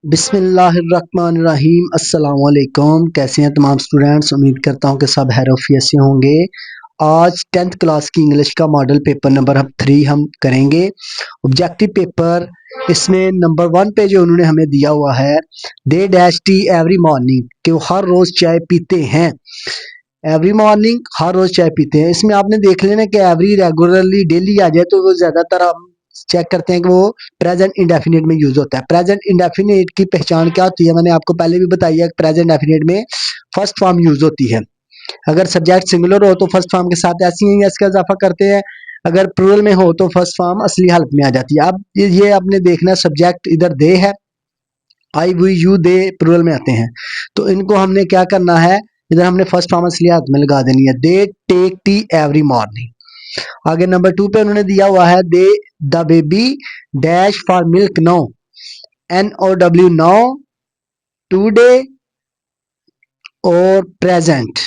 बिस्मिल्लाहिर्रहमानिर्रहीम। अस्सलाम वालेकुम। कैसे हैं तमाम स्टूडेंट्स? उम्मीद करता हूं कि सब हैरोफियत से होंगे। आज 10th क्लास की इंग्लिश का मॉडल पेपर नंबर 3 हम करेंगे। ऑब्जेक्टिव पेपर इसमें नंबर 1 पे जो उन्होंने हमें दिया हुआ है, they dash T every morning, कि वो हर रोज चाय पीते हैं। एवरी मॉर्निंग, हर रोज चाय पीते हैं। इसमें आपने देख लेना कि एवरी, रेगुलरली, डेली आ जाए तो वो ज्यादातर हम चेक करते हैं कि वो प्रेजेंट इंडेफिनिट में यूज होता है। प्रेजेंट इंडेफिनिट की पहचान क्या होती है? मैंने आपको पहले भी बताई है। प्रेजेंट इंडेफिनिट में फर्स्ट फॉर्म यूज होती है। अगर सब्जेक्ट सिंगुलर हो तो फर्स्ट फॉर्म के साथ ऐसी ही एस का इजाफा करते हैं। अगर प्लूरल में हो तो फर्स्ट फॉर्म असली हालत में आ जाती है। अब ये आपने देखना, सब्जेक्ट इधर दे है, आई वी यू दे प्लूरल में आते हैं, तो इनको हमने क्या करना है, इधर हमने फर्स्ट फॉर्म असली हालत में लगा देनी है। They take tea every morning. आगे नंबर 2 पे उन्होंने दिया हुआ है, they the baby dash for milk no, NOW, no, today और प्रेजेंट।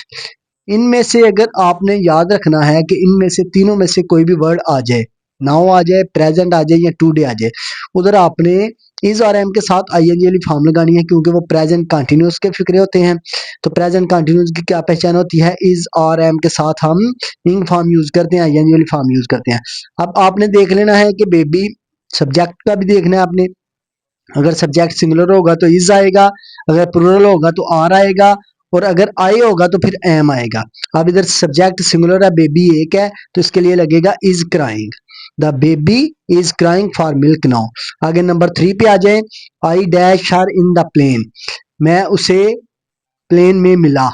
इनमें से अगर आपने याद रखना है कि इनमें से तीनों में से कोई भी वर्ड आ जाए, नाउ आ जाए, प्रेजेंट आ जाए या टूडे आ जाए, उधर आपने इज और एम के साथ ING वाली फॉर्म लगानी है, क्योंकि वो प्रेजेंट कंटिन्यूस के फिक्रे होते हैं। तो प्रेजेंट कंटिन्यूस की क्या पहचान होती है? इज और एम के साथ हम इंग फॉर्म यूज करते हैं, ING वाली फॉर्म यूज करते हैं। अब आपने देख लेना है कि बेबी, सब्जेक्ट का भी देखना है आपने। अगर सब्जेक्ट सिंगुलर होगा तो इज आएगा, अगर प्लूरल होगा तो आर आएगा, और अगर आई होगा तो फिर एम आएगा। अब इधर सब्जेक्ट सिंगुलर है, बेबी एक है, तो इसके लिए लगेगा is crying. The baby is crying for milk now. आगे नंबर 3 पे आ जाए, I dash her in the plane, मैं उसे प्लेन में मिला।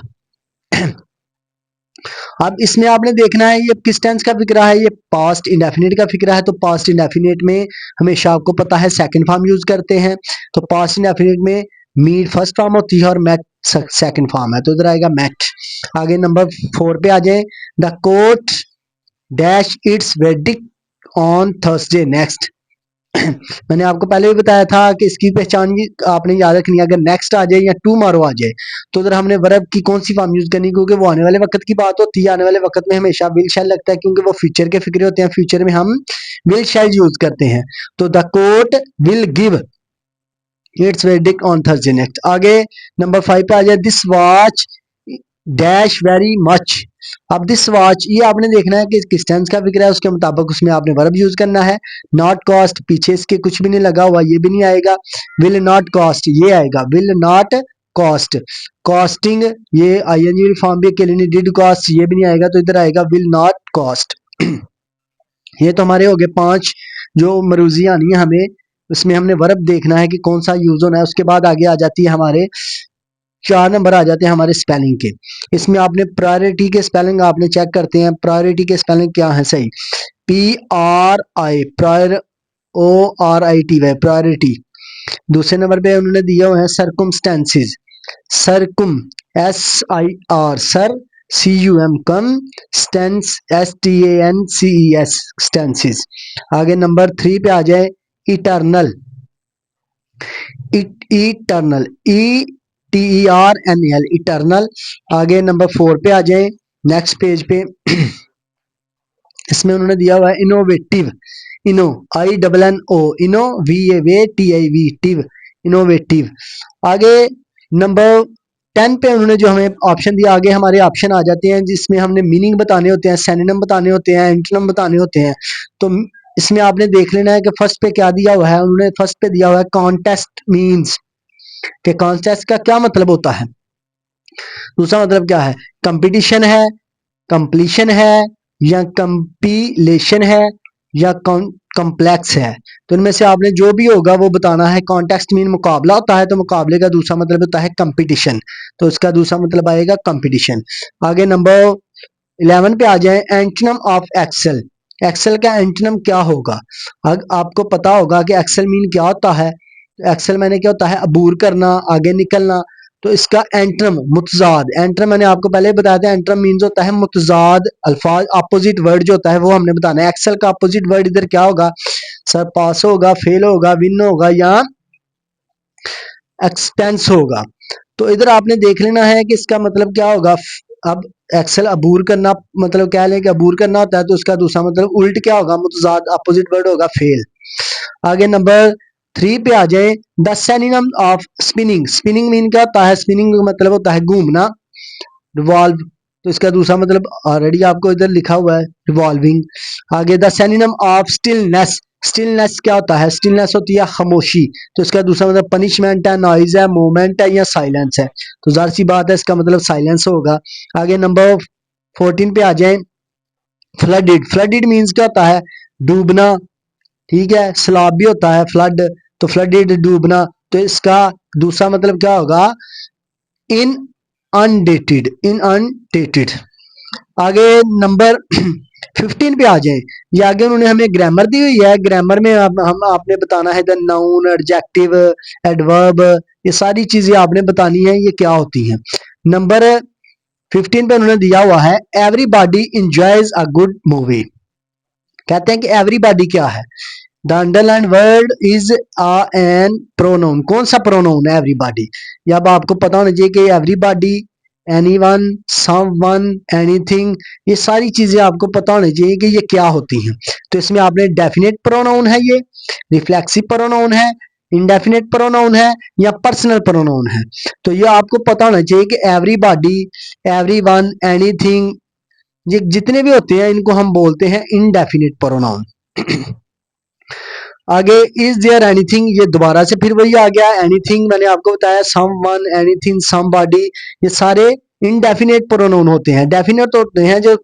अब इसमें आपने देखना है ये किस टेंस का फिक्रा है, ये पास्ट इंडेफिनिट का फिक्रा है। तो पास्ट इंडेफिनिट में हमेशा आपको पता है सेकंड फॉर्म यूज करते हैं। तो पास्ट इंडेफिनिट में मीट फर्स्ट फॉर्म होती है और मैट सेकंड फॉर्म है, तो इधर आएगा मैट। आगे नंबर 4 पे आ जाए, the court dash its verdict on Thursday next. मैंने आपको पहले भी बताया था कि इसकी पहचान आपने याद रखनी है। अगर नेक्स्ट आ जाए या टुमारो आ जाए तो उधर हमने वर्ब की कौन सी फॉर्म यूज करनी है, क्योंकि वो आने वाले वक्त की बात होती है। आने वाले वक्त में हमेशा विल शैल लगता है, क्योंकि वो फ्यूचर के फिक्रे होते हैं। फ्यूचर में हम विल शैल यूज करते हैं। तो the court will give its verdict on Thursday next. आगे नंबर 5 पे आ जाए, this watch dash very much. अब दिस वॉच, ये आपने देखना है कि किस टेंस का फिक्र है, उसके मुताबिक उसमें आपने वर्ब यूज करना है। नॉट कॉस्ट, पीछे इसके कुछ भी नहीं लगा हुआ, ये भी नहीं आएगा। विल नॉट कॉस्ट, ये आएगा। Will not cost. कॉस्टिंग, ये ING फॉर्म भी अकेले नहीं। डिड कॉस्ट, ये भी नहीं आएगा, तो इधर आएगा विल नॉट कॉस्ट। ये तो हमारे हो गए 5 जो मरूजी आनी है हमें। उसमें हमने वर्ब देखना है कि कौन सा यूज होना है। उसके बाद आगे आ जाती है हमारे 4 नंबर आ जाते हैं हमारे स्पेलिंग के। इसमें आपने प्रायोरिटी के स्पेलिंग आपने चेक करते हैं। प्रायोरिटी के स्पेलिंग क्या है सही? PRI, prior, ORITY, priority. दूसरे नंबर पे उन्होंने दिया हुआ है सर्कुमस्टेंसेस, सरकुम, SIR, सर, CUM, कम, स्टेंस, STANCES, स्टेंसेस। आगे नंबर 3 पे आ जाए, इटर्नल, इटर्नल, ETERNAL, इटर्नल। आगे नंबर 4 पे आ जाए, नेक्स्ट पेज पे। इसमें उन्होंने दिया हुआ है इनोवेटिव, इनो, INNO, इनो, VAVTIV, टिव, इनोवेटिव। आगे नंबर 10 पे उन्होंने जो हमें ऑप्शन दिया, आगे हमारे ऑप्शन आ जाते हैं जिसमें हमने मीनिंग बताने होते हैं, सिनोनिम बताने होते हैं, एंटोनिम बताने होते हैं। तो इसमें आपने देख लेना है कि फर्स्ट पे क्या दिया हुआ है। उन्होंने फर्स्ट पे दिया हुआ है कॉन्टेस्ट मीन्स, कि कॉन्टेस्ट का क्या मतलब होता है। दूसरा मतलब क्या है? कंपटीशन है, कंप्लीशन है, या कंपीलेशन है, या कॉम्प्लेक्स है। तो इनमें से आपने जो भी होगा वो बताना है। कॉन्टेक्स्ट मीन मुकाबला होता है, तो मुकाबले का दूसरा मतलब होता है कंपटीशन, तो इसका दूसरा मतलब आएगा कंपटीशन। आगे नंबर 11 पे आ जाए, एंटोनिम ऑफ एक्सेल। एक्सेल का एंटोनिम क्या होगा? आपको पता होगा कि एक्सेल मीन क्या होता है। एक्सेल मैंने क्या होता है? अबूर करना, आगे निकलना। तो इसका एंटरम, मुतजाद, एंटरम मैंने आपको पहले ही बताया था, एंटरम मीन्स होता है मुतजाद अल्फाज, अपोजिट वर्ड जो होता है वो हमने बताना है। एक्सेल का अपोजिट वर्ड इधर क्या होगा? सर पास होगा, फेल होगा, विन होगा, या एक्सपेंस होगा। तो इधर आपने देख लेना है कि इसका मतलब क्या होगा। अब एक्सेल अबूर करना मतलब क्या है कि अबूर करना होता है, तो उसका दूसरा मतलब उल्ट क्या होगा? मुतजाद अपोजिट वर्ड होगा फेल। आगे नंबर 3 पे आ जाए, the synonym of spinning. Spinning mean क्या होता है? स्पिनिंग का मतलब होता है घूमना, रिवॉल्व। तो इसका दूसरा मतलब ऑलरेडी आपको इधर लिखा हुआ है, रिवॉल्विंग। आगे the synonym of stillness. Stillness क्या होता है? स्टिलनेस होती है खामोशी। तो इसका दूसरा मतलब पनिशमेंट है, नॉइज है, मूवमेंट है या साइलेंस है। तो जाहिर सी बात है इसका मतलब साइलेंस होगा। आगे नंबर 14 पे आ जाए, फ्लडेड। फ्लडेड मीन्स क्या होता है? डूबना, ठीक है। सैलाब भी होता है फ्लड, तो फ्लडेड डूबना। तो इसका दूसरा मतलब क्या होगा? इन अनडेटेड, इन अनडेटेड। आगे नंबर 15 पे आ जाए। ये आगे उन्होंने हमें ग्रामर दी हुई है। ग्रामर में हम आपने बताना है द नाउन, एडजेक्टिव, एडवर्ब, ये सारी चीजें आपने बतानी है ये क्या होती हैं। नंबर 15 पे उन्होंने दिया हुआ है everybody enjoys a good movie. कहते हैं कि एवरीबॉडी क्या है? The underline word is an pronoun. कौन सा प्रोनाउन है एवरीबॉडी? या अब आपको पता होना चाहिए कि एवरीबॉडी, एनीवन, समवन, एनीथिंग, ये सारी चीजें आपको पता होनी चाहिए कि ये क्या होती हैं। तो इसमें आपने डेफिनेट प्रोनाउन है, ये रिफ्लेक्सिव प्रोनाउन है, इंडेफिनेट प्रोनाउन है या पर्सनल प्रोनाउन है। तो ये आपको पता होना चाहिए कि एवरीबॉडी, एवरीवन, एनीथिंग, ये जितने भी होते हैं इनको हम बोलते हैं इनडेफिनेट प्रोनाउन। आगे इज देयर एनीथिंग, ये दोबारा से फिर वही आ गया। एनीथिंग मैंने आपको बताया, सम वन, एनीथिंग, समबॉडी, ये सारे इनडेफिनेट प्रोनाउन होते हैं। डेफिनेट होते हैं जो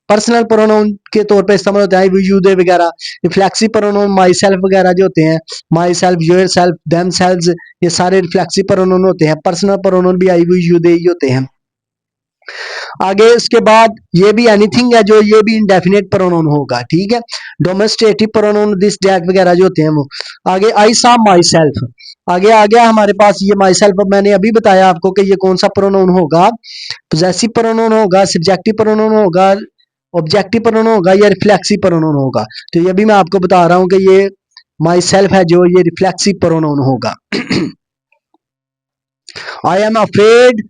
पर्सनल प्रोनाउन के तौर पे इस्तेमाल होता है, यू दे वगैरह। रिफ्लेक्सिव प्रोनाउन माई सेल्फ वगैरह जो होते हैं, my self, your self, them selves, ये सारे रिफ्लेक्सिव प्रोनाउन होते हैं। पर्सनल प्रोनाउन भी आई, यू दे ही होते हैं। आगे उसके बाद ये भी एनीथिंग है जो, ये भी इंडेफिनेट प्रोनाउन होगा, ठीक है। डोमेस्टेटिव प्रोनाउन दिस दैट वगैरह जो होते हैं वो। आगे आई सॉ माई सेल्फ, आगे आ गया हमारे पास ये माई सेल्फ। मैंने अभी बताया आपको कि ये कौन सा प्रोनाउन होगा, पोजेसिव प्रोनाउन होगा, सब्जेक्टिव प्रोनाउन होगा, ऑब्जेक्टिव प्रोनाउन होगा या रिफ्लेक्सिव प्रोनाउन होगा। तो ये भी मैं आपको बता रहा हूँ कि ये माई सेल्फ है जो, ये रिफ्लेक्सिव प्रोनाउन होगा। I am afraid,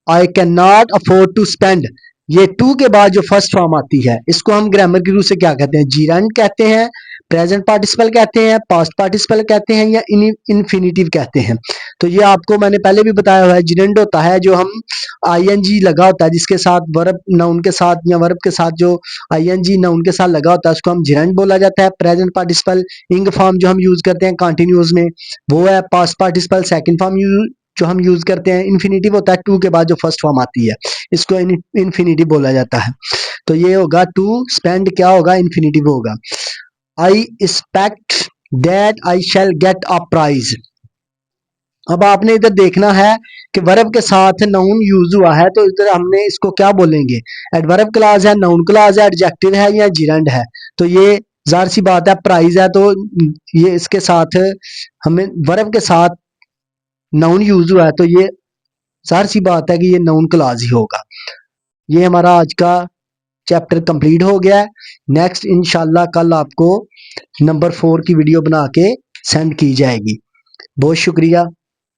I can not afford to spend, ये टू के बाद जो फर्स्ट फॉर्म आती है इसको हम ग्रामर की रूप से क्या कहते हैं? जीरंड कहते हैं, प्रेजेंट पार्टिसिपल कहते हैं, पास्ट पार्टिसिपल कहते हैं या इन्फिनिटिव कहते हैं। तो ये आपको मैंने पहले भी बताया हुआ है। जीरंड होता है जो हम आईएनजी लगा होता है जिसके साथ वर्ब, नाउन के साथ या वर्ब के साथ जो आईएनजी नाउन के साथ लगा होता है उसको हम जीरंड बोला जाता है। प्रेजेंट पार्टिसिपल इंग फॉर्म जो हम यूज करते हैं कंटिन्यूअस में वो है पास्ट पार्टिसिपल। सेकंड फॉर्म जो हम यूज करते हैं इन्फिनिटिव होता है टू के बाद जो फर्स्ट फॉर्म आती है इसको इन्फिनिटिव बोला जाता है। तो ये होगा टू स्पेंड क्या होगा? इन्फिनिटिव होगा। I expect that I shall get a prize. अब आपने इधर देखना है कि वर्ब के साथ नाउन यूज हुआ है तो इधर हमने इसको क्या बोलेंगे? एडवर्ब क्लॉज है, नाउन क्लॉज है, एडजेक्टिव है या जिरंड है। तो ये जाहिर सी बात है प्राइज है, तो ये इसके साथ हमें वर्ब के साथ नाउन यूज हुआ है तो ये जाहिर सी बात है कि ये नाउन क्लॉज ही होगा। ये हमारा आज का चैप्टर कंप्लीट हो गया है। नेक्स्ट इंशाल्लाह कल आपको नंबर 4 की वीडियो बना के सेंड की जाएगी। बहुत शुक्रिया।